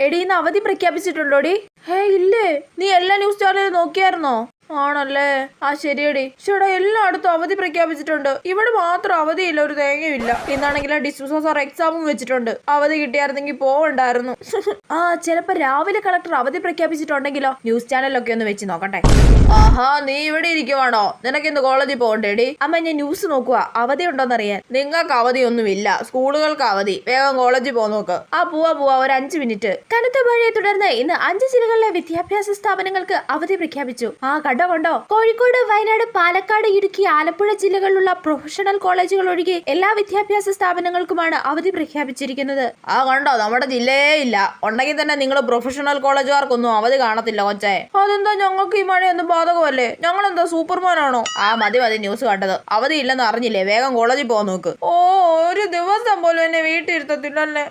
എടീ ഇന്ന് അവധി പ്രഖ്യാപിച്ചിട്ടുണ്ടോടി? ഇല്ലേ, നീ എല്ലാ ന്യൂസ് ചാനലും നോക്കിയായിരുന്നോ? ആണല്ലേ, ആ ശരിയടി. ചേട്ടാ എല്ലായിടത്തും അവധി പ്രഖ്യാപിച്ചിട്ടുണ്ട്, ഇവിടെ മാത്രം അവധിയില്ല, ഒരു തേങ്ങയില്ല. ഇന്നാണെങ്കിൽ ഡിസ്മിസ് സാർ എക്സാമും വെച്ചിട്ടുണ്ട്. അവധി കിട്ടിയായിരുന്നെങ്കിൽ പോവണ്ടായിരുന്നു. ചിലപ്പോ രാവിലെ കളക്ടർ അവധി പ്രഖ്യാപിച്ചിട്ടുണ്ടെങ്കിലോ? ന്യൂസ് ചാനലൊക്കെ ഒന്ന് വെച്ച് നോക്കട്ടെ. ആഹാ, നീ ഇവിടെ ഇരിക്കുവാണോ? നിനക്ക് ഇന്ന് കോളേജിൽ പോകണ്ടേടി? അമ്മ ഞാൻ ന്യൂസ് നോക്കുക, അവധി ഉണ്ടോന്നറിയാൻ. നിങ്ങൾക്ക് അവധിയൊന്നുമില്ല, സ്കൂളുകൾക്ക് അവധി. വേഗം കോളേജിൽ പോ നോക്ക്. പോവാ ഒരു 5 മിനിറ്റ്. കനത്ത മഴയെ തുടർന്ന് ഇന്ന് 5 ജില്ലകളിലെ വിദ്യാഭ്യാസ സ്ഥാപനങ്ങൾക്ക് അവധി പ്രഖ്യാപിച്ചു. കണ്ടോ കോഴിക്കോട്, വയനാട്, പാലക്കാട്, ഇടുക്കി, ആലപ്പുഴ ജില്ലകളിലുള്ള പ്രൊഫഷണൽ കോളേജുകൾ ഒഴികെ എല്ലാ വിദ്യാഭ്യാസ സ്ഥാപനങ്ങൾക്കുമാണ് അവധി പ്രഖ്യാപിച്ചിരിക്കുന്നത്. കണ്ടോ, നമ്മുടെ ജില്ലയേ ഇല്ല. ഉണ്ടെങ്കിൽ തന്നെ നിങ്ങൾ പ്രൊഫഷണൽ കോളേജുകാർക്കൊന്നും അവധി കാണത്തില്ല കൊച്ചേ. അതെന്താ, ഞങ്ങൾക്ക് ഈ മഴയൊന്നും ബാധകമല്ലേ? ഞങ്ങൾ എന്താ സൂപ്പർമാനാണോ? മതി ന്യൂസ് കണ്ടത്. അവധി ഇല്ലെന്ന് അറിഞ്ഞില്ലേ? വേഗം കോളേജിൽ പോകാൻ നോക്ക്. ഒരു ദിവസം പോലും എന്നെ വീട്ടിൽ ഇരുത്തത്തില്ലല്ലേ.